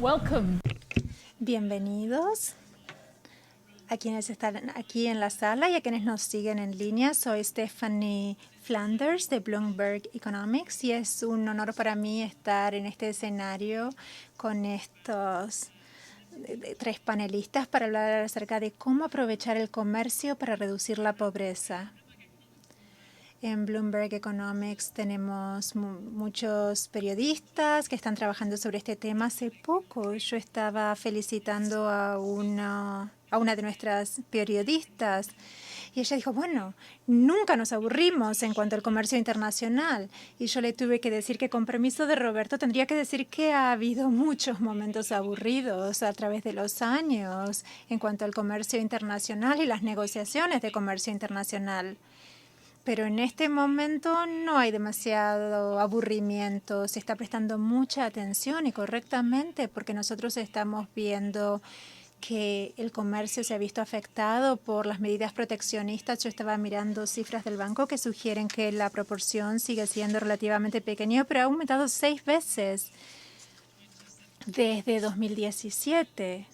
Welcome. Bienvenidos a quienes están aquí en la sala y a quienes nos siguen en línea. Soy Stephanie Flanders de Bloomberg Economics y es un honor para mí estar en este escenario con estos tres panelistas para hablar acerca de cómo aprovechar el comercio para reducir la pobreza. En Bloomberg Economics tenemos muchos periodistas que están trabajando sobre este tema. Hace poco yo estaba felicitando a una de nuestras periodistas y ella dijo, bueno, nunca nos aburrimos en cuanto al comercio internacional. Y yo le tuve que decir que, con permiso de Roberto, tendría que decir que ha habido muchos momentos aburridos a través de los años en cuanto al comercio internacional y las negociaciones de comercio internacional. Pero en este momento no hay demasiado aburrimiento. Se está prestando mucha atención y correctamente porque nosotros estamos viendo que el comercio se ha visto afectado por las medidas proteccionistas. Yo estaba mirando cifras del banco que sugieren que la proporción sigue siendo relativamente pequeña, pero ha aumentado 6 veces desde 2017.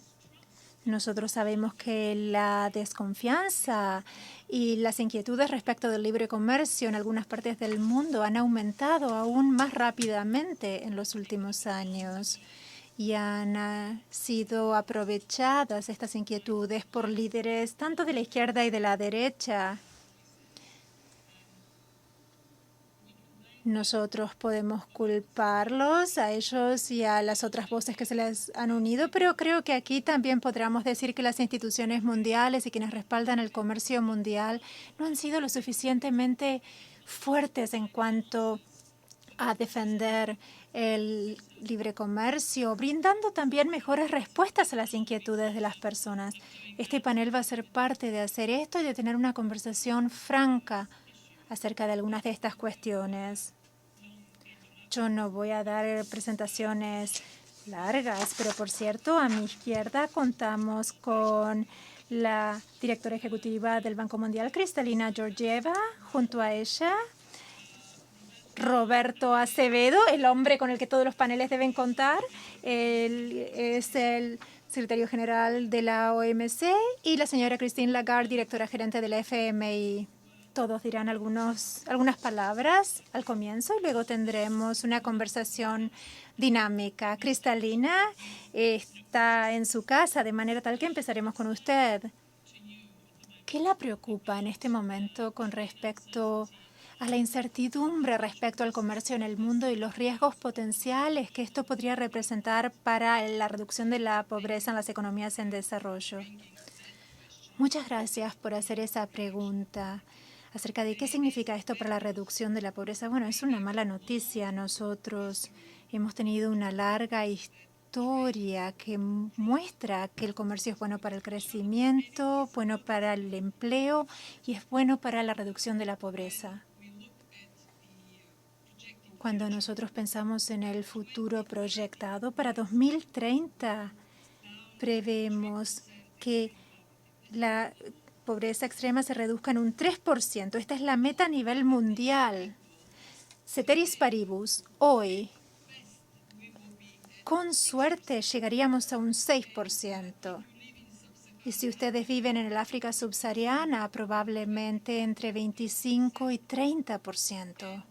Nosotros sabemos que la desconfianza y las inquietudes respecto del libre comercio en algunas partes del mundo han aumentado aún más rápidamente en los últimos años y han sido aprovechadas estas inquietudes por líderes tanto de la izquierda y de la derecha. Nosotros podemos culparlos a ellos y a las otras voces que se les han unido, pero creo que aquí también podríamos decir que las instituciones mundiales y quienes respaldan el comercio mundial no han sido lo suficientemente fuertes en cuanto a defender el libre comercio, brindando también mejores respuestas a las inquietudes de las personas. Este panel va a ser parte de hacer esto y de tener una conversación franca acerca de algunas de estas cuestiones. Yo no voy a dar presentaciones largas, pero por cierto, a mi izquierda contamos con la directora ejecutiva del Banco Mundial, Kristalina Georgieva, junto a ella Roberto Acevedo, el hombre con el que todos los paneles deben contar. Él es el secretario general de la OMC y la señora Christine Lagarde, directora gerente de la FMI. Todos dirán algunas palabras al comienzo y luego tendremos una conversación dinámica. Kristalina está en su casa, de manera tal que empezaremos con usted. ¿Qué la preocupa en este momento con respecto a la incertidumbre respecto al comercio en el mundo y los riesgos potenciales que esto podría representar para la reducción de la pobreza en las economías en desarrollo? Muchas gracias por hacer esa pregunta acerca de qué significa esto para la reducción de la pobreza. Bueno, es una mala noticia. Nosotros hemos tenido una larga historia que muestra que el comercio es bueno para el crecimiento, bueno para el empleo y es bueno para la reducción de la pobreza. Cuando nosotros pensamos en el futuro proyectado para 2030, prevemos que la pobreza extrema se reduzca en un 3%. Esta es la meta a nivel mundial. Ceteris paribus, hoy, con suerte, llegaríamos a un 6%. Y si ustedes viven en el África subsahariana, probablemente entre 25 y 30%.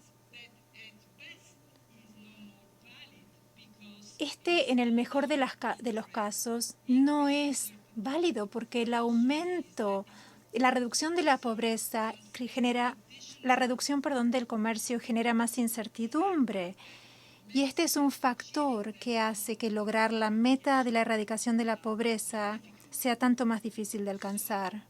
Este, en el mejor de los casos, no es válido porque el aumento, la reducción de la pobreza genera, la reducción, del comercio genera más incertidumbre. Y este es un factor que hace que lograr la meta de la erradicación de la pobreza sea tanto más difícil de alcanzar.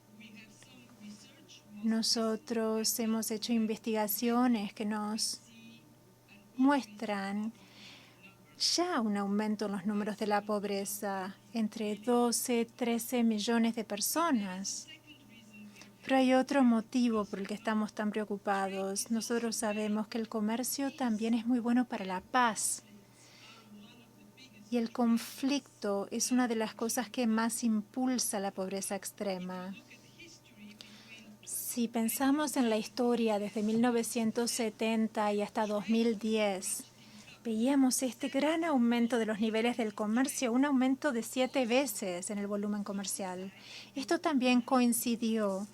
Nosotros hemos hecho investigaciones que nos muestran ya un aumento en los números de la pobreza, entre 12 y 13 millones de personas. Pero hay otro motivo por el que estamos tan preocupados. Nosotros sabemos que el comercio también es muy bueno para la paz. Y el conflicto es una de las cosas que más impulsa la pobreza extrema. Si pensamos en la historia desde 1970 y hasta 2010, veíamos este gran aumento de los niveles del comercio, un aumento de 7 veces en el volumen comercial. Esto también coincidió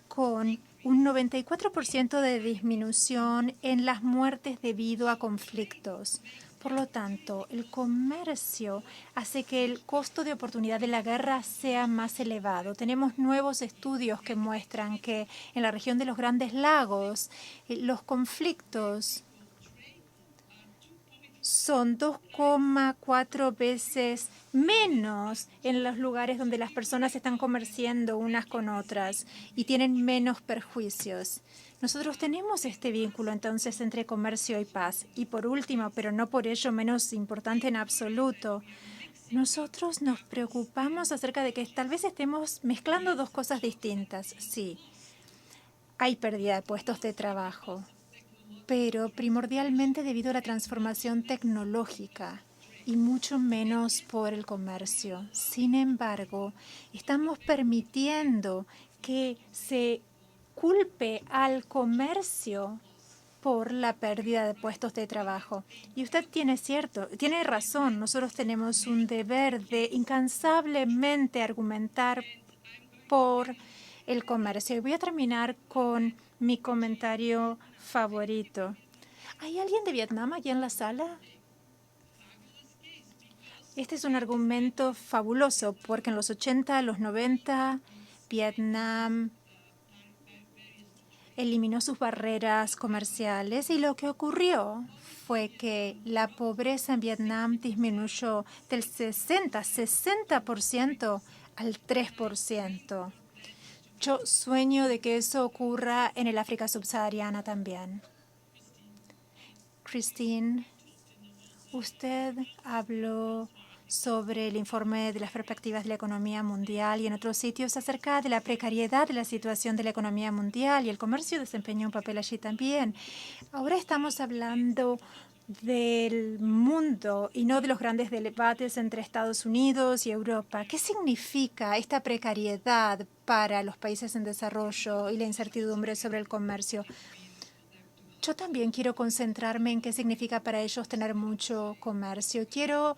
con un 94% de disminución en las muertes debido a conflictos. Por lo tanto, el comercio hace que el costo de oportunidad de la guerra sea más elevado. Tenemos nuevos estudios que muestran que en la región de los Grandes Lagos los conflictos son 2,4 veces menos en los lugares donde las personas están comerciando unas con otras y tienen menos perjuicios. Nosotros tenemos este vínculo entonces entre comercio y paz. Y por último, pero no por ello menos importante en absoluto, nosotros nos preocupamos acerca de que tal vez estemos mezclando dos cosas distintas. Sí, hay pérdida de puestos de trabajo, pero primordialmente debido a la transformación tecnológica y mucho menos por el comercio. Sin embargo, estamos permitiendo que se culpe al comercio por la pérdida de puestos de trabajo. Y usted tiene razón. Nosotros tenemos un deber de incansablemente argumentar por el comercio. Y voy a terminar con mi comentario favorito. ¿Hay alguien de Vietnam aquí en la sala? Este es un argumento fabuloso porque en los 80, los 90, Vietnam eliminó sus barreras comerciales y lo que ocurrió fue que la pobreza en Vietnam disminuyó del 60% al 3%. Yo sueño de que eso ocurra en el África subsahariana también. Christine, usted habló sobre el informe de las perspectivas de la economía mundial y en otros sitios acerca de la precariedad de la situación de la economía mundial y el comercio desempeña un papel allí también. Ahora estamos hablando del mundo y no de los grandes debates entre Estados Unidos y Europa. ¿Qué significa esta precariedad para los países en desarrollo y la incertidumbre sobre el comercio? Yo también quiero concentrarme en qué significa para ellos tener mucho comercio. Quiero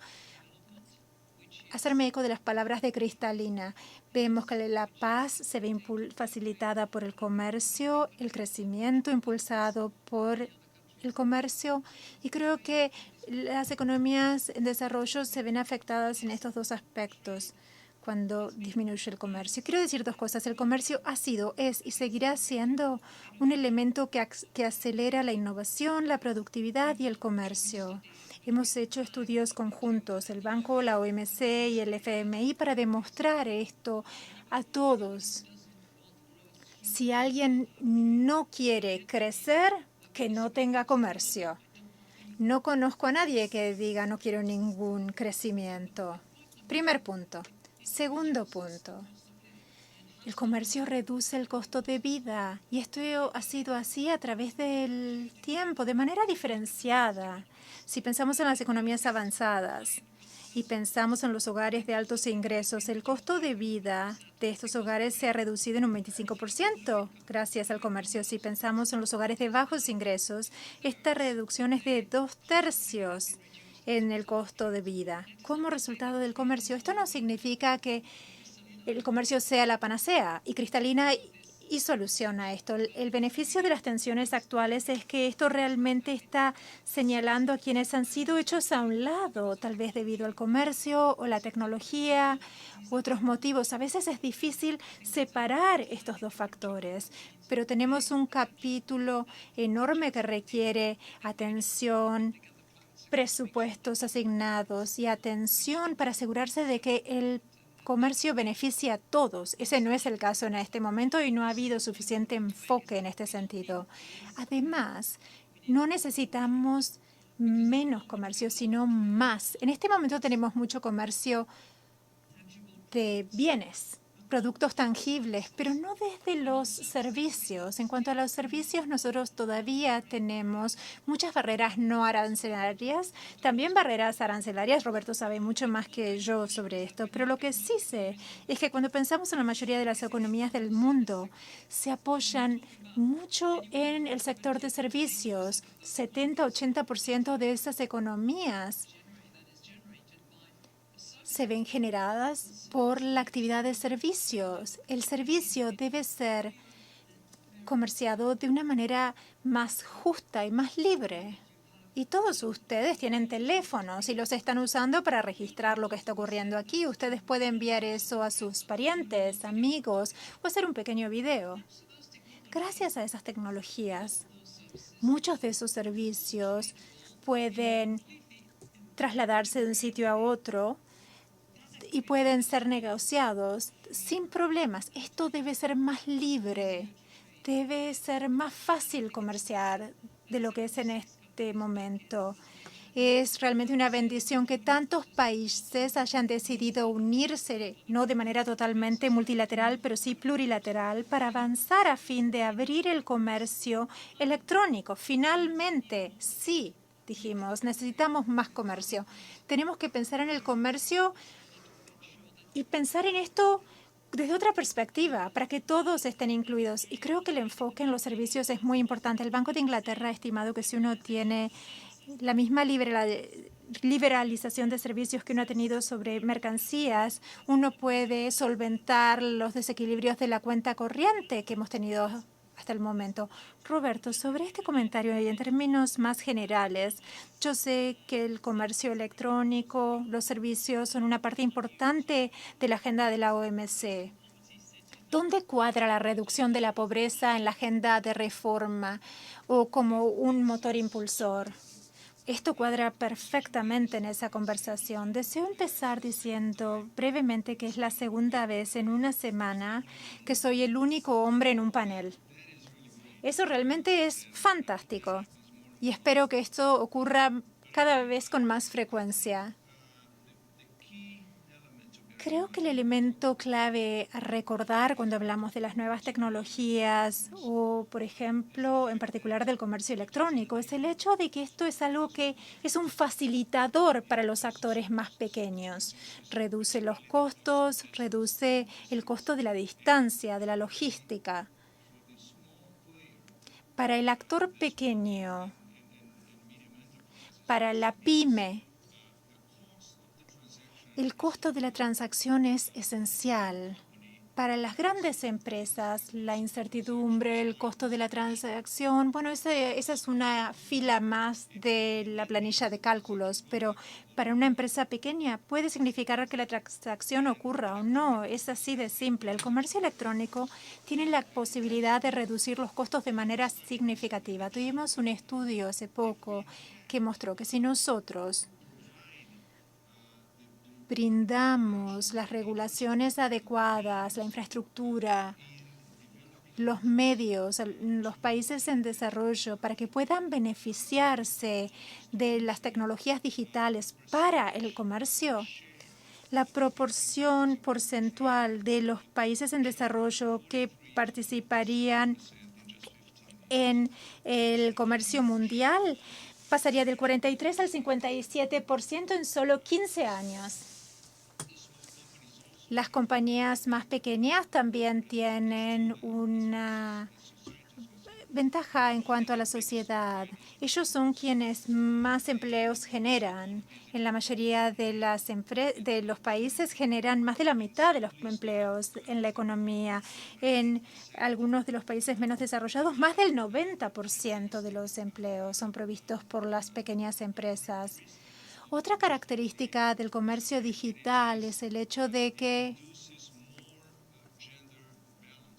hacerme eco de las palabras de Cristalina. Vemos que la paz se ve facilitada por el comercio, el crecimiento impulsado por el comercio, y creo que las economías en desarrollo se ven afectadas en estos dos aspectos cuando disminuye el comercio. Quiero decir dos cosas. El comercio ha sido, es y seguirá siendo un elemento que acelera la innovación, la productividad y el comercio. Hemos hecho estudios conjuntos, el Banco, la OMC y el FMI, para demostrar esto a todos. Si alguien no quiere crecer, que no tenga comercio. No conozco a nadie que diga no quiero ningún crecimiento. Primer punto. Segundo punto. El comercio reduce el costo de vida y esto ha sido así a través del tiempo, de manera diferenciada. Si pensamos en las economías avanzadas y pensamos en los hogares de altos ingresos, el costo de vida de estos hogares se ha reducido en un 25% gracias al comercio. Si pensamos en los hogares de bajos ingresos, esta reducción es de 2/3 en el costo de vida. Como resultado del comercio, esto no significa que el comercio sea la panacea, y Cristalina y soluciona esto. El beneficio de las tensiones actuales es que esto realmente está señalando a quienes han sido hechos a un lado, tal vez debido al comercio o la tecnología u otros motivos. A veces es difícil separar estos dos factores, pero tenemos un capítulo enorme que requiere atención, presupuestos asignados y atención para asegurarse de que el comercio beneficia a todos. Ese no es el caso en este momento y no ha habido suficiente enfoque en este sentido. Además, no necesitamos menos comercio, sino más. En este momento tenemos mucho comercio de bienes, productos tangibles, pero no desde los servicios. En cuanto a los servicios, nosotros todavía tenemos muchas barreras no arancelarias, también barreras arancelarias. Roberto sabe mucho más que yo sobre esto, pero lo que sí sé es que cuando pensamos en la mayoría de las economías del mundo, se apoyan mucho en el sector de servicios. 70-80% de esas economías se ven generadas por la actividad de servicios. El servicio debe ser comerciado de una manera más justa y más libre. Y todos ustedes tienen teléfonos y los están usando para registrar lo que está ocurriendo aquí. Ustedes pueden enviar eso a sus parientes, amigos o hacer un pequeño video. Gracias a esas tecnologías, muchos de esos servicios pueden trasladarse de un sitio a otro y pueden ser negociados sin problemas. Esto debe ser más libre, debe ser más fácil comerciar de lo que es en este momento. Es realmente una bendición que tantos países hayan decidido unirse, no de manera totalmente multilateral, pero sí plurilateral, para avanzar a fin de abrir el comercio electrónico. Finalmente, sí, dijimos, necesitamos más comercio. Tenemos que pensar en el comercio y pensar en esto desde otra perspectiva, para que todos estén incluidos. Y creo que el enfoque en los servicios es muy importante. El Banco de Inglaterra ha estimado que si uno tiene la misma liberalización de servicios que uno ha tenido sobre mercancías, uno puede solventar los desequilibrios de la cuenta corriente que hemos tenido hasta el momento. Roberto, sobre este comentario y en términos más generales, yo sé que el comercio electrónico, los servicios son una parte importante de la agenda de la OMC. ¿Dónde cuadra la reducción de la pobreza en la agenda de reforma o como un motor impulsor? Esto cuadra perfectamente en esa conversación. Deseo empezar diciendo brevemente que es la segunda vez en una semana que soy el único hombre en un panel. Eso realmente es fantástico y espero que esto ocurra cada vez con más frecuencia. Creo que el elemento clave a recordar cuando hablamos de las nuevas tecnologías o, por ejemplo, en particular del comercio electrónico, es el hecho de que esto es algo que es un facilitador para los actores más pequeños. Reduce los costos, reduce el costo de la distancia, de la logística. Para el actor pequeño, para la pyme, el costo de la transacción es esencial. Para las grandes empresas, la incertidumbre, el costo de la transacción, bueno, esa es una fila más de la planilla de cálculos, pero para una empresa pequeña puede significar que la transacción ocurra o no. Es así de simple. El comercio electrónico tiene la posibilidad de reducir los costos de manera significativa. Tuvimos un estudio hace poco que mostró que si nosotros brindamos las regulaciones adecuadas, la infraestructura, los medios, los países en desarrollo para que puedan beneficiarse de las tecnologías digitales para el comercio, la proporción porcentual de los países en desarrollo que participarían en el comercio mundial pasaría del 43 al 57% en solo 15 años. Las compañías más pequeñas también tienen una ventaja en cuanto a la sociedad. Ellos son quienes más empleos generan. En la mayoría de los países generan más de la mitad de los empleos en la economía. En algunos de los países menos desarrollados, más del 90% de los empleos son provistos por las pequeñas empresas. Otra característica del comercio digital es el hecho de que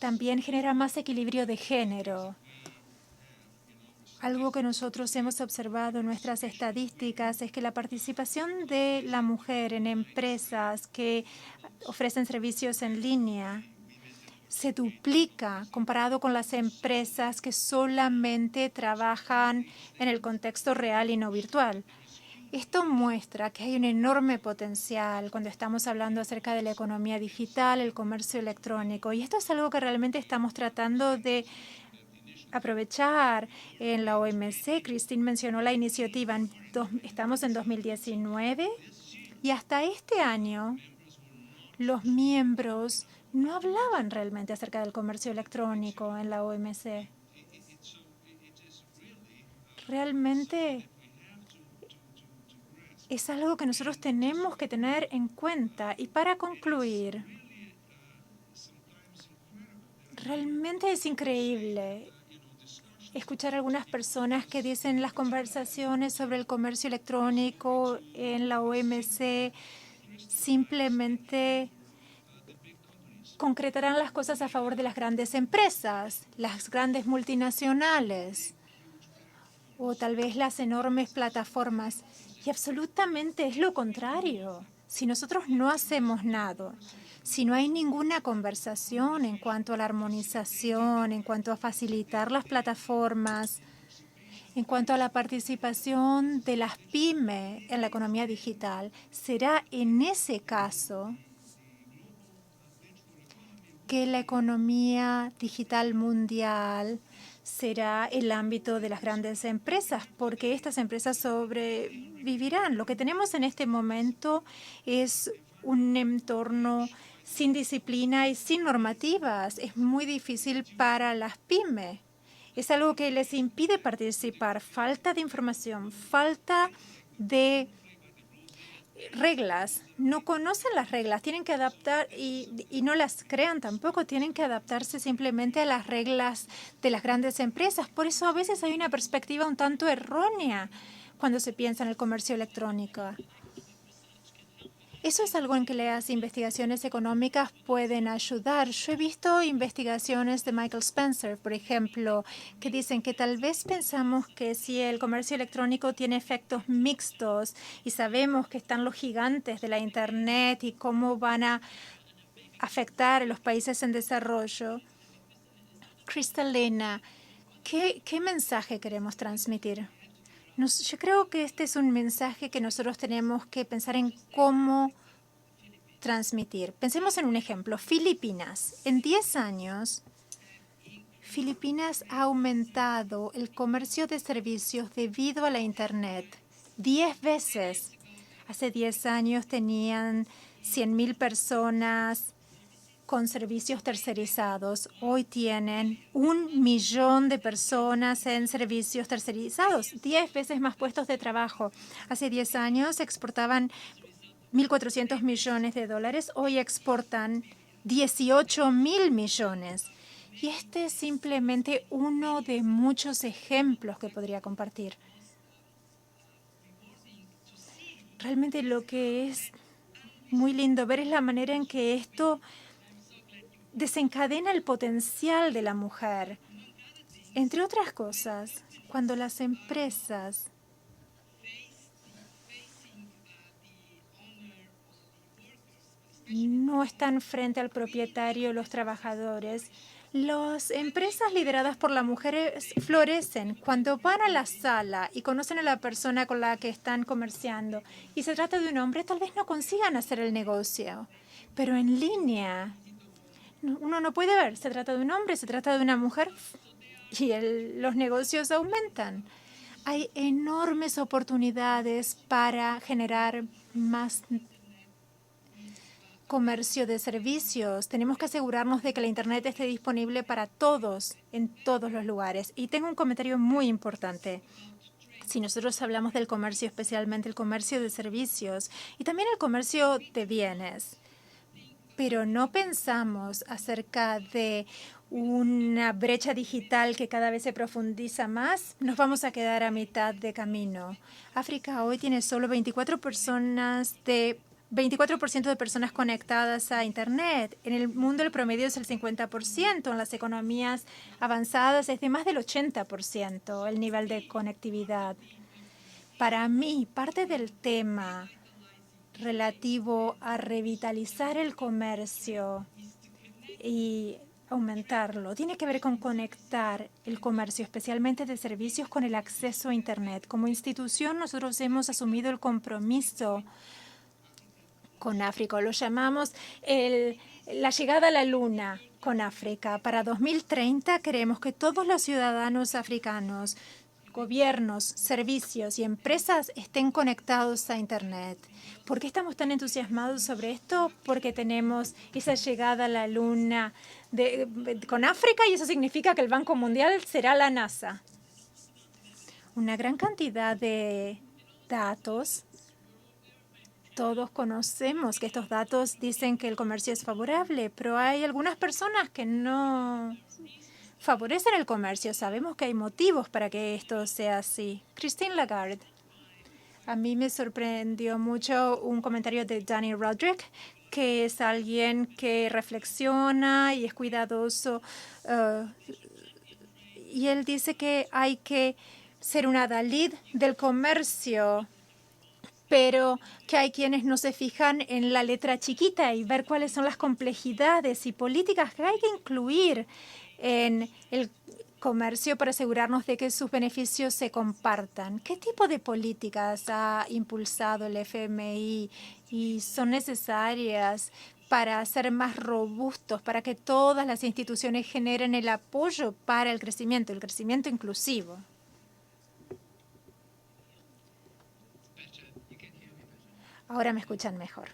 también genera más equilibrio de género. Algo que nosotros hemos observado en nuestras estadísticas es que la participación de la mujer en empresas que ofrecen servicios en línea se duplica comparado con las empresas que solamente trabajan en el contexto real y no virtual. Esto muestra que hay un enorme potencial cuando estamos hablando acerca de la economía digital, el comercio electrónico. Y esto es algo que realmente estamos tratando de aprovechar en la OMC. Christine mencionó la iniciativa. Estamos en 2019 y hasta este año los miembros no hablaban realmente acerca del comercio electrónico en la OMC. Realmente es algo que nosotros tenemos que tener en cuenta. Y para concluir, realmente es increíble escuchar a algunas personas que dicen las conversaciones sobre el comercio electrónico en la OMC simplemente concretarán las cosas a favor de las grandes empresas, las grandes multinacionales o tal vez las enormes plataformas. Y absolutamente es lo contrario. Si nosotros no hacemos nada, si no hay ninguna conversación en cuanto a la armonización, en cuanto a facilitar las plataformas, en cuanto a la participación de las pymes en la economía digital, será en ese caso que la economía digital mundial será el ámbito de las grandes empresas, porque estas empresas sobrevivirán. Lo que tenemos en este momento es un entorno sin disciplina y sin normativas. Es muy difícil para las pymes. Es algo que les impide participar. Falta de información, falta de reglas, no conocen las reglas, tienen que adaptar y no las crean tampoco, tienen que adaptarse simplemente a las reglas de las grandes empresas. Por eso a veces hay una perspectiva un tanto errónea cuando se piensa en el comercio electrónico. Eso es algo en que las investigaciones económicas pueden ayudar. Yo he visto investigaciones de Michael Spencer, por ejemplo, que dicen que tal vez pensamos que si el comercio electrónico tiene efectos mixtos y sabemos que están los gigantes de la Internet y cómo van a afectar a los países en desarrollo. Cristalina, ¿qué mensaje queremos transmitir? Yo creo que este es un mensaje que nosotros tenemos que pensar en cómo transmitir. Pensemos en un ejemplo. Filipinas. En 10 años, Filipinas ha aumentado el comercio de servicios debido a la Internet 10 veces. Hace 10 años tenían 100,000 personas con servicios tercerizados. Hoy tienen 1,000,000 de personas en servicios tercerizados, 10 veces más puestos de trabajo. Hace 10 años exportaban 1.400 millones de dólares. Hoy exportan 18,000 millones. Y este es simplemente uno de muchos ejemplos que podría compartir. Realmente lo que es muy lindo ver es la manera en que esto desencadena el potencial de la mujer. Entre otras cosas, cuando las empresas no están frente al propietario, los trabajadores, las empresas lideradas por las mujeres florecen cuando van a la sala y conocen a la persona con la que están comerciando y se trata de un hombre, tal vez no consigan hacer el negocio, pero en línea uno no puede ver, se trata de un hombre, se trata de una mujer y los negocios aumentan. Hay enormes oportunidades para generar más comercio de servicios. Tenemos que asegurarnos de que la Internet esté disponible para todos, en todos los lugares. Y tengo un comentario muy importante. Si nosotros hablamos del comercio, especialmente el comercio de servicios y también el comercio de bienes, pero no pensamos acerca de una brecha digital que cada vez se profundiza más, nos vamos a quedar a mitad de camino. África hoy tiene solo 24% de personas conectadas a Internet. En el mundo el promedio es el 50%. En las economías avanzadas es de más del 80% el nivel de conectividad. Para mí, parte del tema relativo a revitalizar el comercio y aumentarlo. Tiene que ver con conectar el comercio, especialmente de servicios, con el acceso a Internet. Como institución, nosotros hemos asumido el compromiso con África. Lo llamamos la llegada a la luna con África. Para 2030 queremos que todos los ciudadanos africanos, gobiernos, servicios y empresas estén conectados a Internet. ¿Por qué estamos tan entusiasmados sobre esto? Porque tenemos esa llegada a la luna con África y eso significa que el Banco Mundial será la NASA. Una gran cantidad de datos. Todos conocemos que estos datos dicen que el comercio es favorable, pero hay algunas personas que no favorecen el comercio. Sabemos que hay motivos para que esto sea así. Christine Lagarde. A mí me sorprendió mucho un comentario de Danny Roderick, que es alguien que reflexiona y es cuidadoso. Y él dice que hay que ser una Dalit del comercio, pero que hay quienes no se fijan en la letra chiquita y ver cuáles son las complejidades y políticas que hay que incluir en el comercio para asegurarnos de que sus beneficios se compartan. ¿Qué tipo de políticas ha impulsado el FMI y son necesarias para ser más robustos, para que todas las instituciones generen el apoyo para el crecimiento inclusivo? Ahora me escuchan mejor.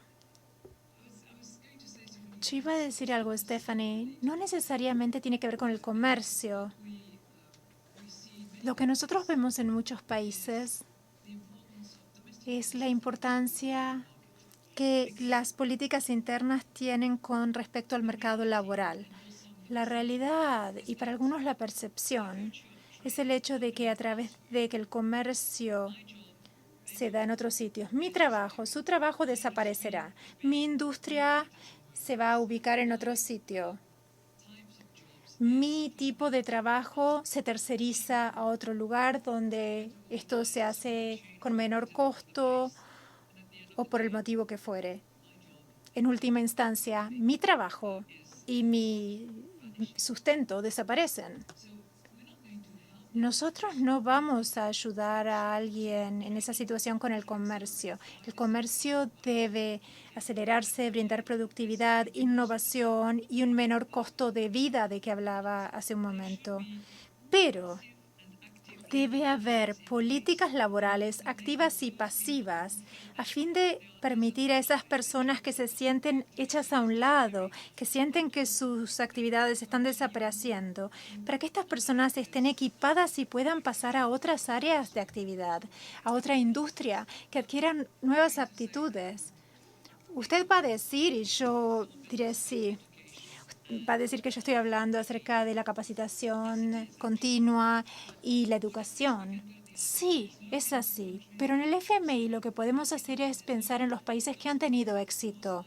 Yo iba a decir algo, Stephanie. No necesariamente tiene que ver con el comercio. Lo que nosotros vemos en muchos países es la importancia que las políticas internas tienen con respecto al mercado laboral. La realidad, y para algunos la percepción, es el hecho de que a través de que el comercio se da en otros sitios, mi trabajo, su trabajo desaparecerá. Mi industria se va a ubicar en otro sitio. Mi tipo de trabajo se terceriza a otro lugar donde esto se hace con menor costo o por el motivo que fuere. En última instancia, mi trabajo y mi sustento desaparecen. Nosotros no vamos a ayudar a alguien en esa situación con el comercio. El comercio debe acelerarse, brindar productividad, innovación y un menor costo de vida de que hablaba hace un momento. Pero debe haber políticas laborales activas y pasivas a fin de permitir a esas personas que se sienten hechas a un lado, que sienten que sus actividades están desapareciendo, para que estas personas estén equipadas y puedan pasar a otras áreas de actividad, a otra industria, que adquieran nuevas aptitudes. Usted va a decir, y yo diré sí, va a decir que yo estoy hablando acerca de la capacitación continua y la educación. Sí, es así. Pero en el FMI lo que podemos hacer es pensar en los países que han tenido éxito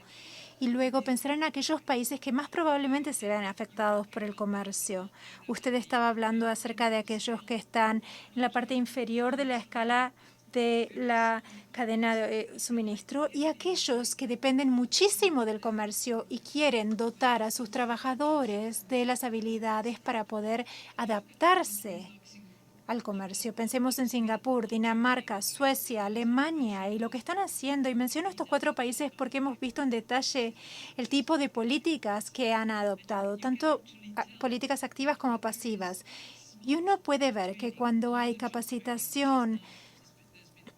y luego pensar en aquellos países que más probablemente se vean afectados por el comercio. Usted estaba hablando acerca de aquellos que están en la parte inferior de la escala de la cadena de suministro y aquellos que dependen muchísimo del comercio y quieren dotar a sus trabajadores de las habilidades para poder adaptarse al comercio. Pensemos en Singapur, Dinamarca, Suecia, Alemania y lo que están haciendo. Y menciono estos 4 países porque hemos visto en detalle el tipo de políticas que han adoptado, tanto políticas activas como pasivas. Y uno puede ver que cuando hay capacitación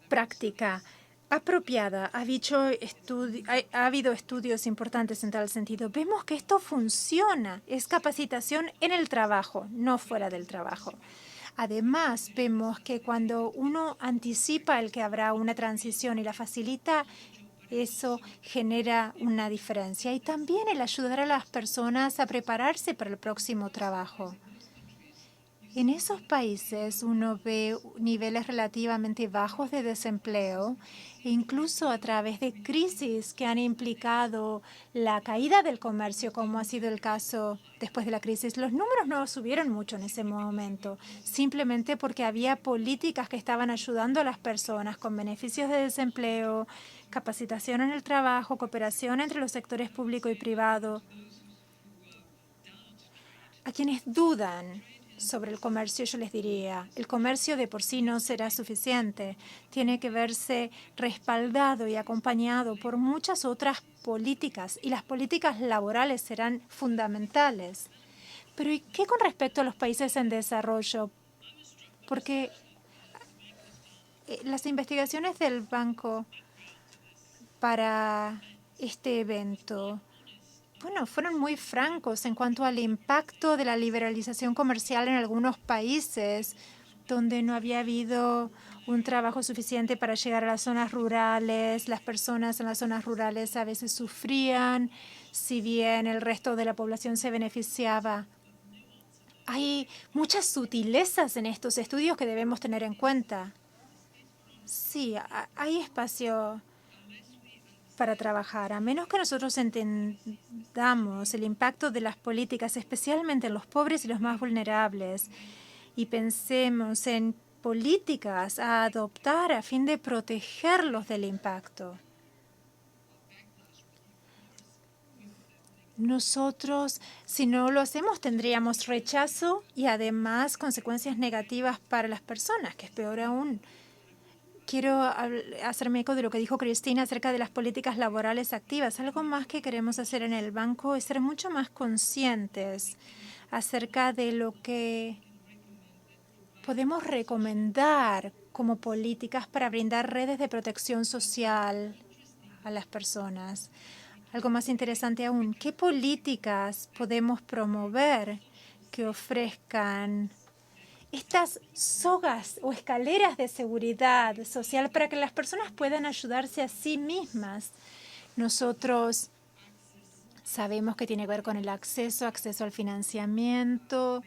práctica apropiada, ha habido estudios importantes en tal sentido. Vemos que esto funciona. Es capacitación en el trabajo, no fuera del trabajo. Además, vemos que cuando uno anticipa el que habrá una transición y la facilita, eso genera una diferencia. Y también el ayudar a las personas a prepararse para el próximo trabajo. En esos países uno ve niveles relativamente bajos de desempleo e incluso a través de crisis que han implicado la caída del comercio, como ha sido el caso después de la crisis. Los números no subieron mucho en ese momento, simplemente porque había políticas que estaban ayudando a las personas con beneficios de desempleo, capacitación en el trabajo, cooperación entre los sectores público y privado. A quienes dudan sobre el comercio, yo les diría, el comercio de por sí no será suficiente. Tiene que verse respaldado y acompañado por muchas otras políticas, y las políticas laborales serán fundamentales. Pero ¿y qué con respecto a los países en desarrollo? Porque las investigaciones del Banco para este evento, bueno, fueron muy francos en cuanto al impacto de la liberalización comercial en algunos países donde no había habido un trabajo suficiente para llegar a las zonas rurales. Las personas en las zonas rurales a veces sufrían, si bien el resto de la población se beneficiaba. Hay muchas sutilezas en estos estudios que debemos tener en cuenta. Sí, hay espacio para trabajar, a menos que nosotros entendamos el impacto de las políticas, especialmente en los pobres y los más vulnerables, y pensemos en políticas a adoptar a fin de protegerlos del impacto. Nosotros, si no lo hacemos, tendríamos rechazo y además consecuencias negativas para las personas, que es peor aún. Quiero hacerme eco de lo que dijo Cristina acerca de las políticas laborales activas. Algo más que queremos hacer en el banco es ser mucho más conscientes acerca de lo que podemos recomendar como políticas para brindar redes de protección social a las personas. Algo más interesante aún, ¿qué políticas podemos promover que ofrezcan estas sogas o escaleras de seguridad social para que las personas puedan ayudarse a sí mismas? Nosotros sabemos que tiene que ver con el acceso al financiamiento,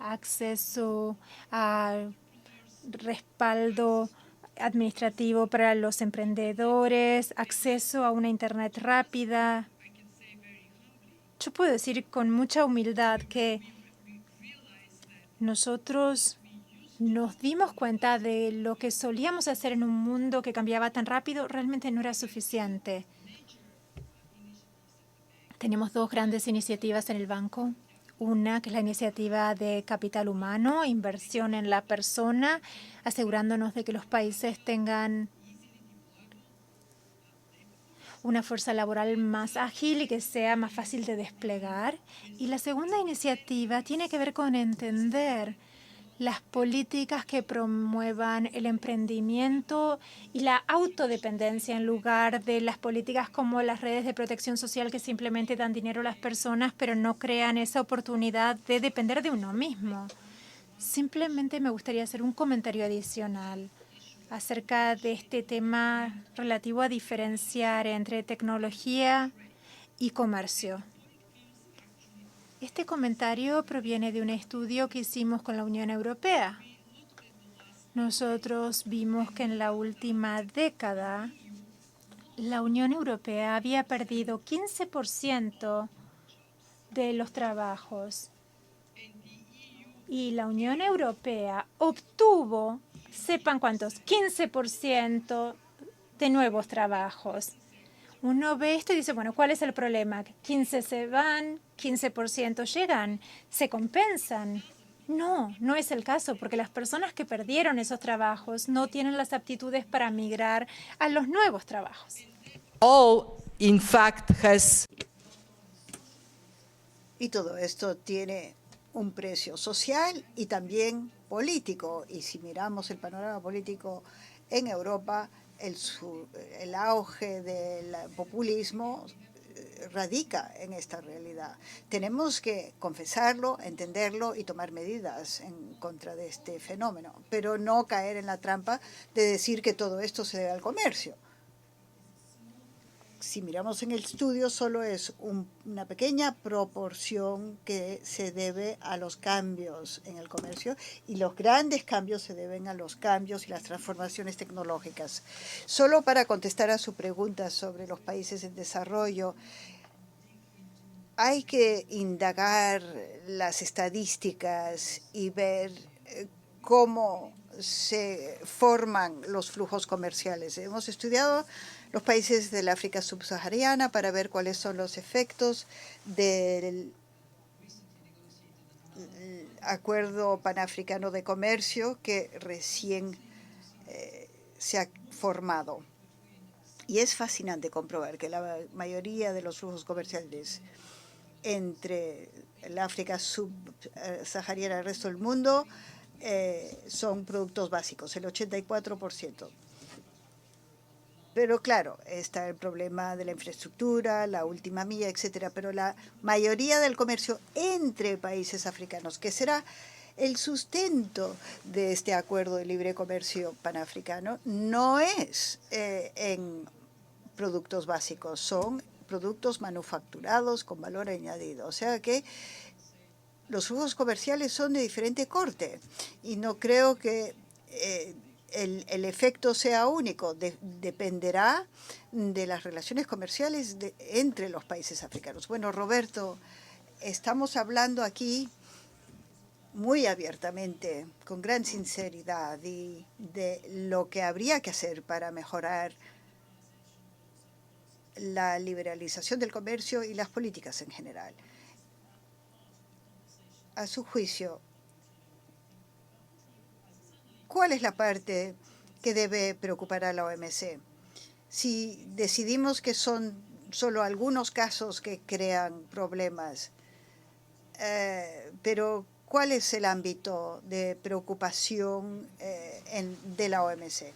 acceso al respaldo administrativo para los emprendedores, acceso a una Internet rápida. Yo puedo decir con mucha humildad que nosotros nos dimos cuenta de lo que solíamos hacer en un mundo que cambiaba tan rápido, realmente no era suficiente. Tenemos dos grandes iniciativas en el banco. Una, que es la iniciativa de capital humano, inversión en la persona, asegurándonos de que los países tengan una fuerza laboral más ágil y que sea más fácil de desplegar. Y la segunda iniciativa tiene que ver con entender las políticas que promuevan el emprendimiento y la autodependencia en lugar de las políticas como las redes de protección social que simplemente dan dinero a las personas pero no crean esa oportunidad de depender de uno mismo. Simplemente me gustaría hacer un comentario adicional acerca de este tema relativo a diferenciar entre tecnología y comercio. Este comentario proviene de un estudio que hicimos con la Unión Europea. Nosotros vimos que en la última década la Unión Europea había perdido 15% de los trabajos y la Unión Europea obtuvo, sepan cuántos, 15% de nuevos trabajos. Uno ve esto y dice, bueno, ¿cuál es el problema? 15 se van, 15% llegan, se compensan. No, no es el caso, porque las personas que perdieron esos trabajos no tienen las aptitudes para migrar a los nuevos trabajos. In fact, Y todo esto tiene un precio social y también político. Y si miramos el panorama político en Europa, el auge del populismo radica en esta realidad. Tenemos que confesarlo, entenderlo y tomar medidas en contra de este fenómeno, pero no caer en la trampa de decir que todo esto se debe al comercio. Si miramos en el estudio, solo es una pequeña proporción que se debe a los cambios en el comercio y los grandes cambios se deben a los cambios y las transformaciones tecnológicas. Solo para contestar a su pregunta sobre los países en desarrollo, hay que indagar las estadísticas y ver cómo se forman los flujos comerciales. Hemos estudiado los países del África subsahariana para ver cuáles son los efectos del acuerdo panafricano de comercio que recién se ha formado. Y es fascinante comprobar que la mayoría de los flujos comerciales entre el África subsahariana y el resto del mundo son productos básicos, el 84%. Pero claro, está el problema de la infraestructura, la última milla, etcétera. Pero la mayoría del comercio entre países africanos, que será el sustento de este acuerdo de libre comercio panafricano, no es en productos básicos, son productos manufacturados con valor añadido. O sea que los flujos comerciales son de diferente corte y no creo que el efecto sea único. Dependerá de las relaciones comerciales entre los países africanos. Bueno, Roberto, estamos hablando aquí muy abiertamente, con gran sinceridad, y de lo que habría que hacer para mejorar la liberalización del comercio y las políticas en general. A su juicio, ¿cuál es la parte que debe preocupar a la OMC? Si decidimos que son solo algunos casos que crean problemas, pero ¿cuál es el ámbito de preocupación de la OMC?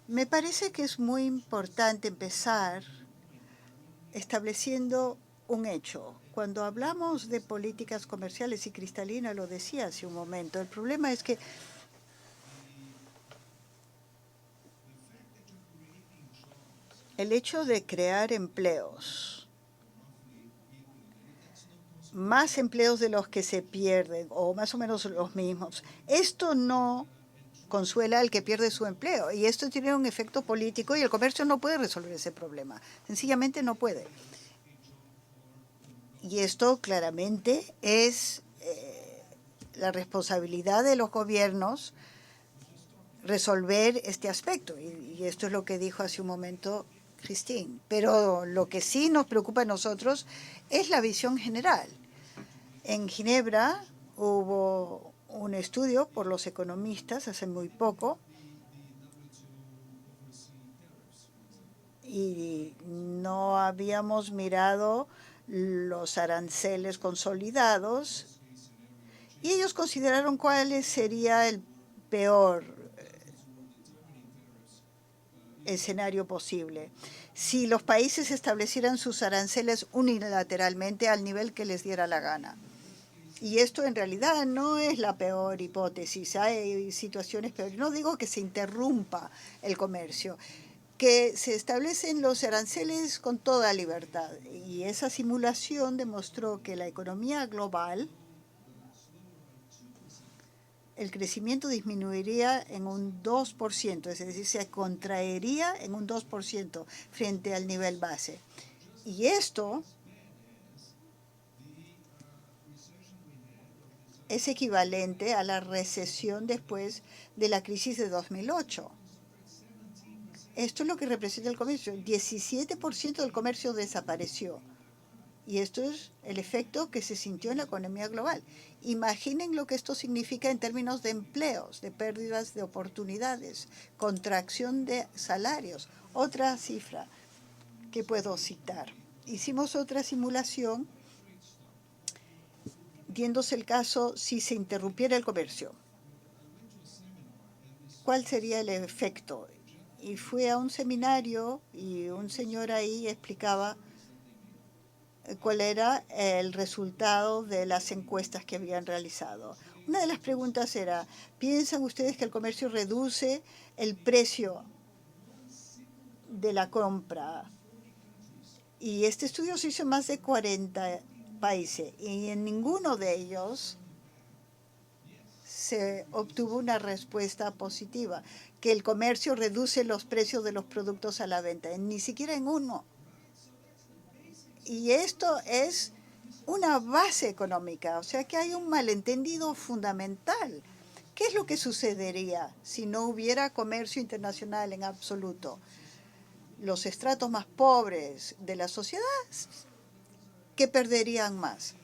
Me parece que es muy importante empezar estableciendo un hecho. Cuando hablamos de políticas comerciales, y Cristalina lo decía hace un momento, el problema es que el hecho de crear empleos, más empleos de los que se pierden, o más o menos los mismos, esto no consuela al que pierde su empleo. Y esto tiene un efecto político y el comercio no puede resolver ese problema. Sencillamente no puede. Y esto claramente es la responsabilidad de los gobiernos resolver este aspecto. Y esto es lo que dijo hace un momento Christine. Pero lo que sí nos preocupa a nosotros es la visión general. En Ginebra hubo un estudio por los economistas hace muy poco y no habíamos mirado los aranceles consolidados y ellos consideraron cuál sería el peor escenario posible. Si los países establecieran sus aranceles unilateralmente al nivel que les diera la gana. Y esto en realidad no es la peor hipótesis. Hay situaciones peores. No digo que se interrumpa el comercio, que se establecen los aranceles con toda libertad. Y esa simulación demostró que la economía global, el crecimiento disminuiría en un 2%, es decir, se contraería en un 2% frente al nivel base. Y esto es equivalente a la recesión después de la crisis de 2008. Esto es lo que representa el comercio. 17% del comercio desapareció. Y esto es el efecto que se sintió en la economía global. Imaginen lo que esto significa en términos de empleos, de pérdidas de oportunidades, contracción de salarios. Otra cifra que puedo citar. Hicimos otra simulación diéndose el caso si se interrumpiera el comercio. ¿Cuál sería el efecto? Y fui a un seminario y un señor ahí explicaba cuál era el resultado de las encuestas que habían realizado. Una de las preguntas era, ¿piensan ustedes que el comercio reduce el precio de la compra? Y este estudio se hizo en más de 40 países y en ninguno de ellos se obtuvo una respuesta positiva, que el comercio reduce los precios de los productos a la venta, ni siquiera en uno. Y esto es una base económica, o sea que hay un malentendido fundamental. ¿Qué es lo que sucedería si no hubiera comercio internacional en absoluto? Los estratos más pobres de la sociedad, ¿qué perderían más?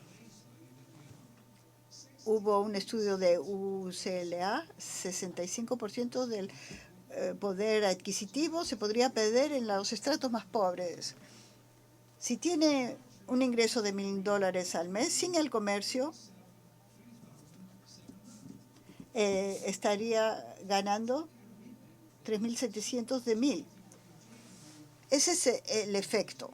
Hubo un estudio de UCLA, 65% del poder adquisitivo se podría perder en los estratos más pobres. Si tiene un ingreso de $1,000 al mes sin el comercio, estaría ganando 3.700 de 1.000. Ese es el efecto.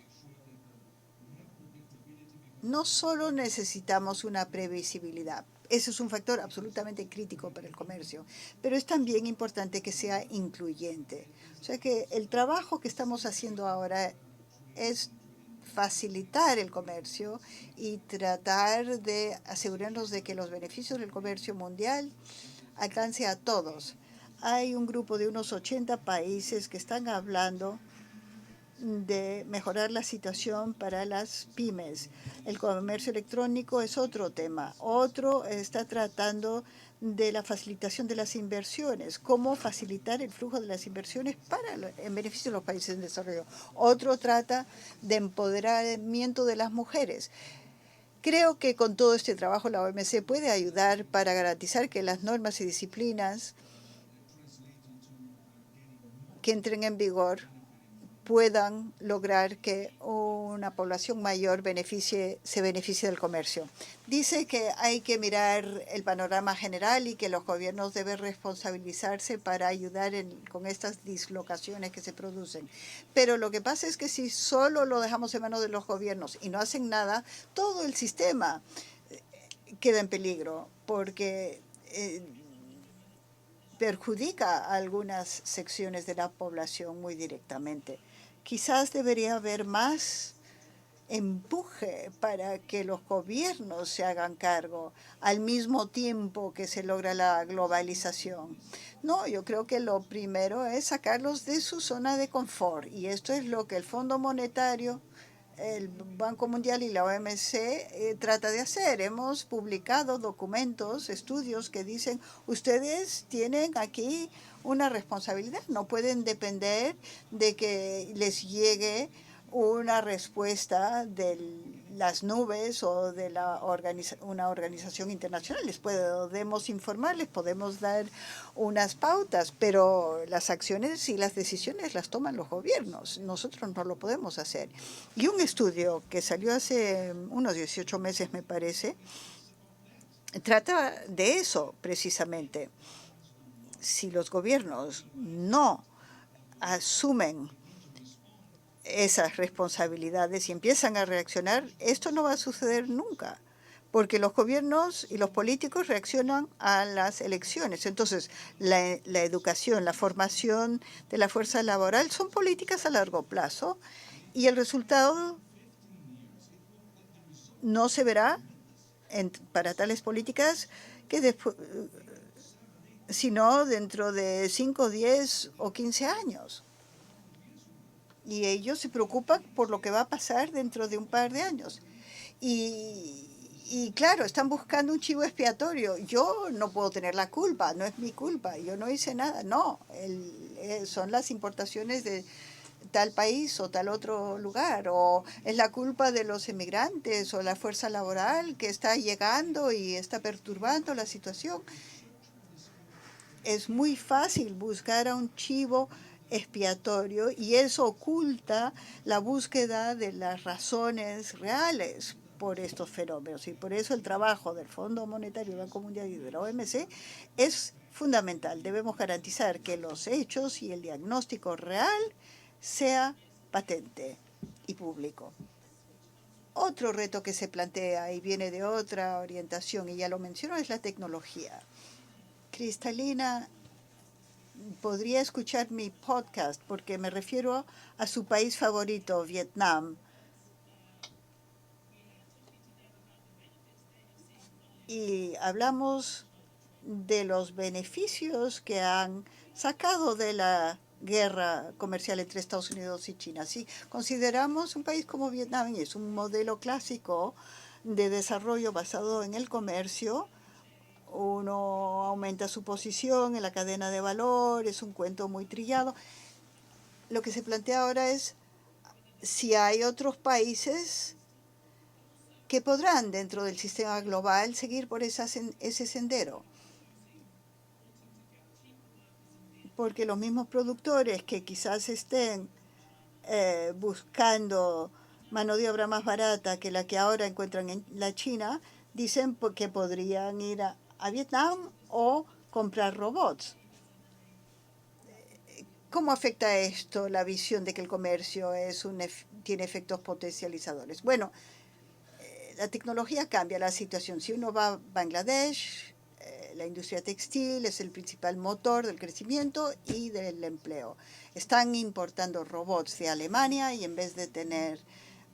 No solo necesitamos una previsibilidad, ese es un factor absolutamente crítico para el comercio, pero es también importante que sea incluyente. O sea que el trabajo que estamos haciendo ahora es facilitar el comercio y tratar de asegurarnos de que los beneficios del comercio mundial alcance a todos. Hay un grupo de unos 80 países que están hablando de mejorar la situación para las pymes. El comercio electrónico es otro tema. Otro está tratando de la facilitación de las inversiones, cómo facilitar el flujo de las inversiones en beneficio de los países en desarrollo. Otro trata de empoderamiento de las mujeres. Creo que con todo este trabajo la OMC puede ayudar para garantizar que las normas y disciplinas que entren en vigor puedan lograr que una población mayor se beneficie del comercio. Dice que hay que mirar el panorama general y que los gobiernos deben responsabilizarse para ayudar con estas dislocaciones que se producen. Pero lo que pasa es que si solo lo dejamos en manos de los gobiernos y no hacen nada, todo el sistema queda en peligro porque perjudica a algunas secciones de la población muy directamente. Quizás debería haber más empuje para que los gobiernos se hagan cargo al mismo tiempo que se logra la globalización. No, yo creo que lo primero es sacarlos de su zona de confort y esto es lo que el Fondo Monetario, el Banco Mundial y la OMC trata de hacer. Hemos publicado documentos, estudios que dicen, ustedes tienen aquí una responsabilidad, no pueden depender de que les llegue una respuesta de las nubes o de una organización internacional. Les podemos informar, les podemos dar unas pautas, pero las acciones y las decisiones las toman los gobiernos. Nosotros no lo podemos hacer. Y un estudio que salió hace unos 18 meses, me parece, trata de eso precisamente. Si los gobiernos no asumen esas responsabilidades y empiezan a reaccionar, esto no va a suceder nunca, porque los gobiernos y los políticos reaccionan a las elecciones. Entonces, la educación, la formación de la fuerza laboral son políticas a largo plazo y el resultado no se verá para tales políticas que después, sino dentro de 5, 10 o 15 años. Y ellos se preocupan por lo que va a pasar dentro de un par de años. Y claro, están buscando un chivo expiatorio. Yo no puedo tener la culpa, no es mi culpa, yo no hice nada. No, son las importaciones de tal país o tal otro lugar, o es la culpa de los emigrantes o la fuerza laboral que está llegando y está perturbando la situación. Es muy fácil buscar a un chivo expiatorio y eso oculta la búsqueda de las razones reales por estos fenómenos. Y por eso el trabajo del Fondo Monetario, del Banco Mundial y de la OMC es fundamental. Debemos garantizar que los hechos y el diagnóstico real sea patente y público. Otro reto que se plantea y viene de otra orientación, y ya lo menciono, es la tecnología. Cristalina podría escuchar mi podcast porque me refiero a su país favorito, Vietnam. Y hablamos de los beneficios que han sacado de la guerra comercial entre Estados Unidos y China. Si consideramos un país como Vietnam, y es un modelo clásico de desarrollo basado en el comercio, uno aumenta su posición en la cadena de valor, es un cuento muy trillado. Lo que se plantea ahora es si hay otros países que podrán dentro del sistema global seguir por ese sendero. Porque los mismos productores que quizás estén buscando mano de obra más barata que la que ahora encuentran en la China, dicen que podrían ir a Vietnam o comprar robots. ¿Cómo afecta esto la visión de que el comercio tiene efectos potencializadores? Bueno, la tecnología cambia la situación. Si uno va a Bangladesh, la industria textil es el principal motor del crecimiento y del empleo. Están importando robots de Alemania y en vez de tener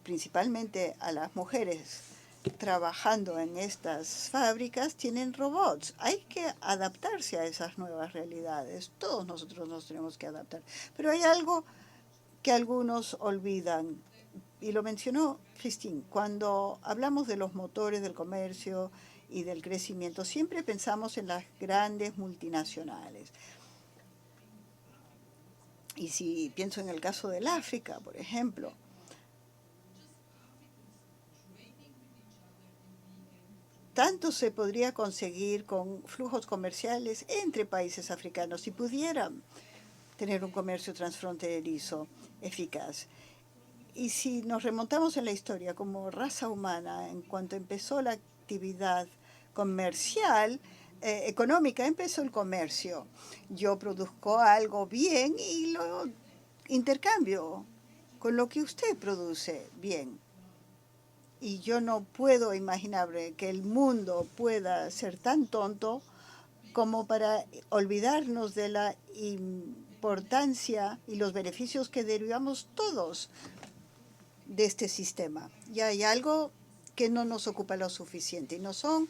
principalmente a las mujeres trabajando en estas fábricas, tienen robots. Hay que adaptarse a esas nuevas realidades. Todos nosotros nos tenemos que adaptar. Pero hay algo que algunos olvidan, y lo mencionó Christine. Cuando hablamos de los motores del comercio y del crecimiento, siempre pensamos en las grandes multinacionales. Y si pienso en el caso del África, por ejemplo, tanto se podría conseguir con flujos comerciales entre países africanos si pudieran tener un comercio transfronterizo eficaz. Y si nos remontamos en la historia como raza humana, en cuanto empezó la actividad comercial, económica, empezó el comercio. Yo produzco algo bien y lo intercambio con lo que usted produce bien. Y yo no puedo imaginar que el mundo pueda ser tan tonto como para olvidarnos de la importancia y los beneficios que derivamos todos de este sistema. Y hay algo que no nos ocupa lo suficiente, y no son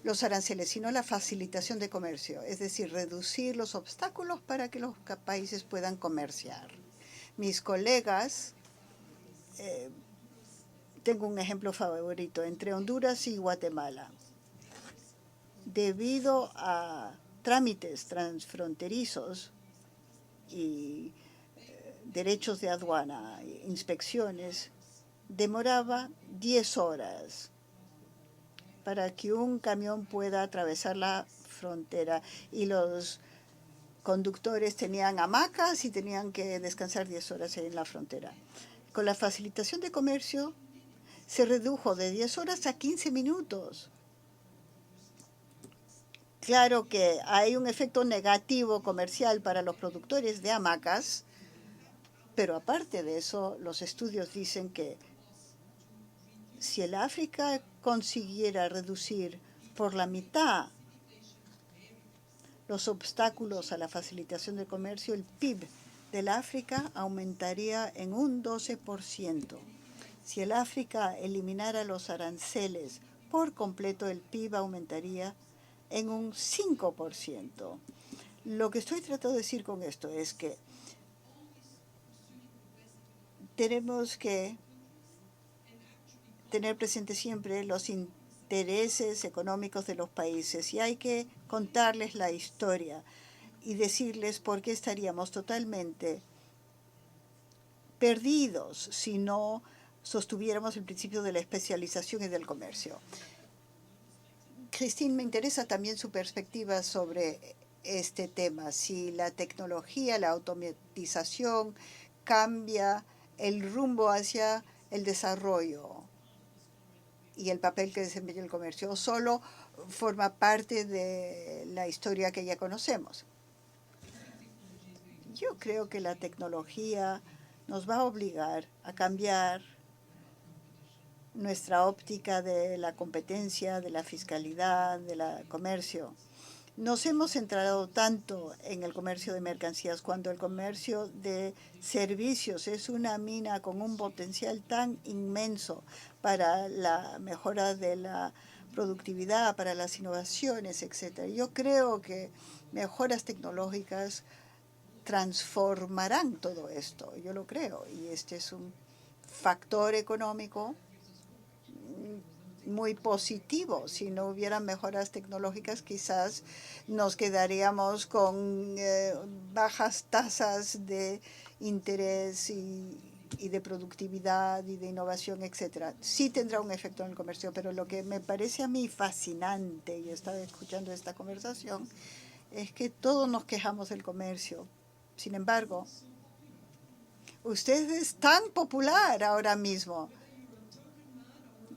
los aranceles, sino la facilitación de comercio, es decir, reducir los obstáculos para que los países puedan comerciar. Mis colegas, tengo un ejemplo favorito, entre Honduras y Guatemala. Debido a trámites transfronterizos y derechos de aduana, inspecciones, demoraba 10 horas para que un camión pueda atravesar la frontera y los conductores tenían hamacas y tenían que descansar 10 horas en la frontera. Con la facilitación de comercio se redujo de 10 horas a 15 minutos. Claro que hay un efecto negativo comercial para los productores de hamacas, pero aparte de eso, los estudios dicen que si el África consiguiera reducir por la mitad los obstáculos a la facilitación del comercio, el PIB del África aumentaría en un 12%. Si el África eliminara los aranceles por completo, el PIB aumentaría en un 5%. Lo que estoy tratando de decir con esto es que tenemos que tener presente siempre los intereses económicos de los países y hay que contarles la historia y decirles por qué estaríamos totalmente perdidos si no sostuviéramos el principio de la especialización y del comercio. Christine, me interesa también su perspectiva sobre este tema, si la tecnología, la automatización cambia el rumbo hacia el desarrollo y el papel que desempeña el comercio, o solo forma parte de la historia que ya conocemos. Yo creo que la tecnología nos va a obligar a cambiar nuestra óptica de la competencia, de la fiscalidad, del comercio. Nos hemos centrado tanto en el comercio de mercancías cuando el comercio de servicios es una mina con un potencial tan inmenso para la mejora de la productividad, para las innovaciones, etc. Yo creo que mejoras tecnológicas transformarán todo esto, yo lo creo, y este es un factor económico muy positivo. Si no hubieran mejoras tecnológicas, quizás nos quedaríamos con bajas tasas de interés y y de productividad y de innovación, etcétera. Sí tendrá un efecto en el comercio, pero lo que me parece a mí fascinante, y estaba escuchando esta conversación, es que todos nos quejamos del comercio. Sin embargo, usted es tan popular ahora mismo,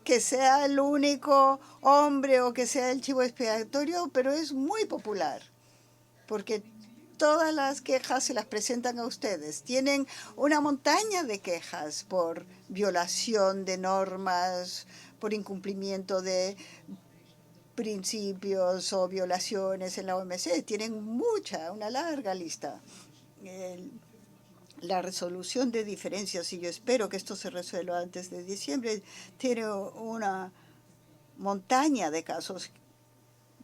que sea el único hombre o que sea el chivo expiatorio, pero es muy popular, porque todas las quejas se las presentan a ustedes. Tienen una montaña de quejas por violación de normas, por incumplimiento de principios o violaciones en la OMC. Tienen una larga lista. La resolución de diferencias, y yo espero que esto se resuelva antes de diciembre, tiene una montaña de casos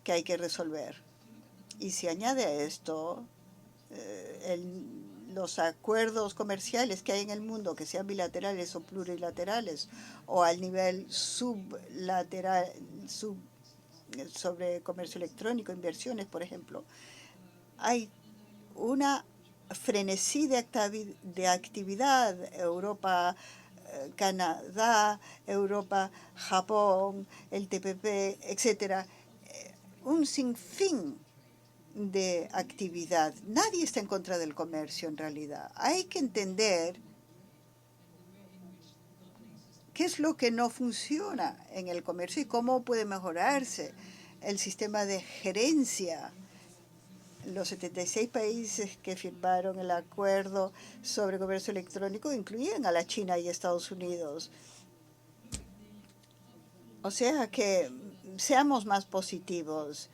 que hay que resolver. Y se añade a esto los acuerdos comerciales que hay en el mundo, que sean bilaterales o plurilaterales, o al nivel sublateral, sobre comercio electrónico, inversiones, por ejemplo. Hay una frenesí de actividad. Europa, Canadá, Europa, Japón, el TPP, etcétera. Un sinfín de actividad. Nadie está en contra del comercio en realidad. Hay que entender qué es lo que no funciona en el comercio y cómo puede mejorarse el sistema de gerencia. Los 76 países que firmaron el acuerdo sobre comercio electrónico incluían a la China y Estados Unidos. O sea que seamos más positivos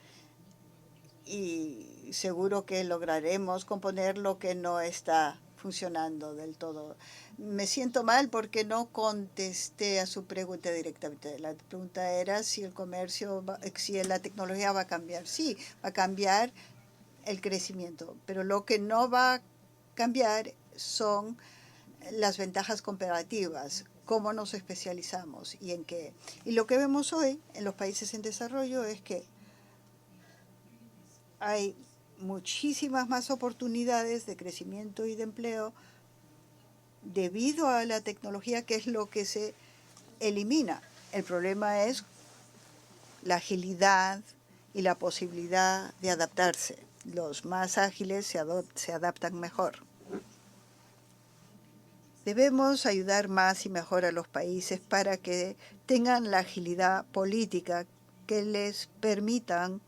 y seguro que lograremos componer lo que no está funcionando del todo. Me siento mal porque no contesté a su pregunta directamente. La pregunta era si el comercio, si la tecnología va a cambiar. Sí, va a cambiar el crecimiento, pero lo que no va a cambiar son las ventajas comparativas, cómo nos especializamos y en qué. Y lo que vemos hoy en los países en desarrollo es que hay muchísimas más oportunidades de crecimiento y de empleo debido a la tecnología, que es lo que se elimina. El problema es la agilidad y la posibilidad de adaptarse. Los más ágiles se adaptan mejor. Debemos ayudar más y mejor a los países para que tengan la agilidad política que les permitan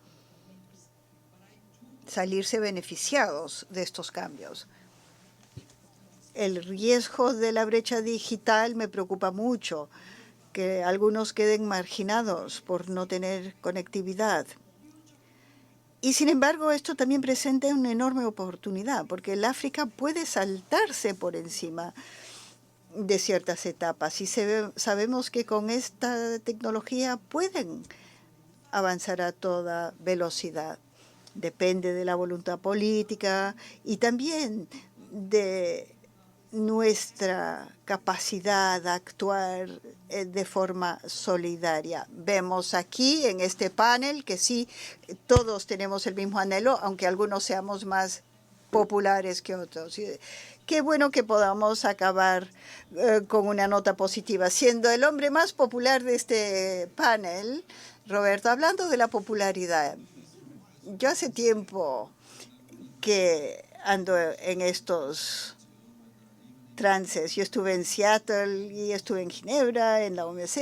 salirse beneficiados de estos cambios. El riesgo de la brecha digital me preocupa mucho, que algunos queden marginados por no tener conectividad. Y sin embargo, esto también presenta una enorme oportunidad, porque el África puede saltarse por encima de ciertas etapas y sabemos que con esta tecnología pueden avanzar a toda velocidad. Depende de la voluntad política y también de nuestra capacidad de actuar de forma solidaria. Vemos aquí en este panel que sí, todos tenemos el mismo anhelo, aunque algunos seamos más populares que otros. Qué bueno que podamos acabar con una nota positiva. Siendo el hombre más popular de este panel, Roberto, hablando de la popularidad, yo hace tiempo que ando en estos trances. Yo estuve en Seattle y estuve en Ginebra, en la OMC,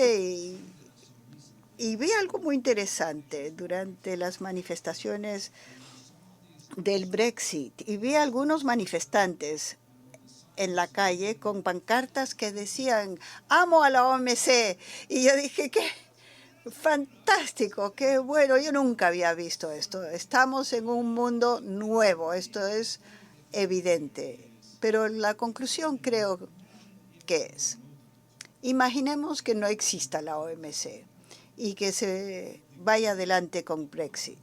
y vi algo muy interesante durante las manifestaciones del Brexit. Y vi a algunos manifestantes en la calle con pancartas que decían, amo a la OMC. Y yo dije, qué fantástico, qué bueno. Yo nunca había visto esto. Estamos en un mundo nuevo. Esto es evidente. Pero la conclusión creo que es, imaginemos que no exista la OMC y que se vaya adelante con Brexit.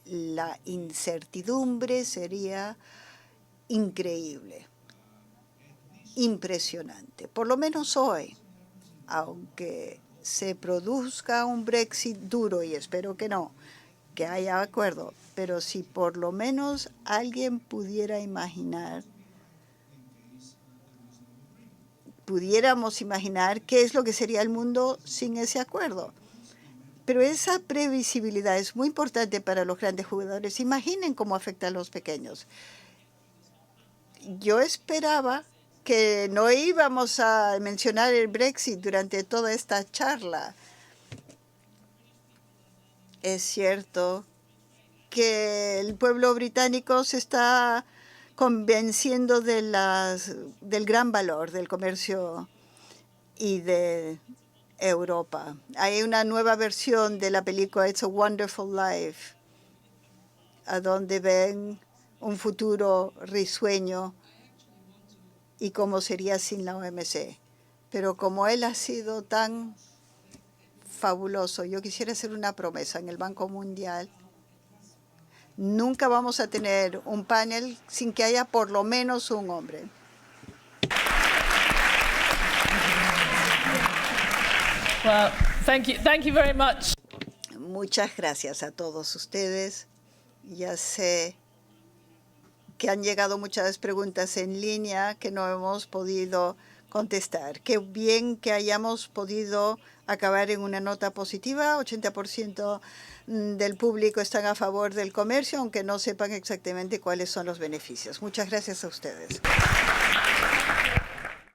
La incertidumbre sería increíble, impresionante. Por lo menos hoy, aunque se produzca un Brexit duro, y espero que no, que haya acuerdo, pero si por lo menos alguien pudiera imaginar pudiéramos imaginar qué es lo que sería el mundo sin ese acuerdo. Pero esa previsibilidad es muy importante para los grandes jugadores. Imaginen cómo afecta a los pequeños. Yo esperaba que no íbamos a mencionar el Brexit durante toda esta charla. Es cierto que el pueblo británico se está convenciendo del gran valor del comercio y de Europa. Hay una nueva versión de la película It's a Wonderful Life, a donde ven un futuro risueño y cómo sería sin la OMC. Pero como él ha sido tan fabuloso, yo quisiera hacer una promesa en el Banco Mundial. Nunca vamos a tener un panel sin que haya por lo menos un hombre. Well, thank you very much. Muchas gracias a todos ustedes. Ya sé que han llegado muchas preguntas en línea que no hemos podido contestar. Qué bien que hayamos podido acabar en una nota positiva. 80% del público están a favor del comercio, aunque no sepan exactamente cuáles son los beneficios. Muchas gracias a ustedes.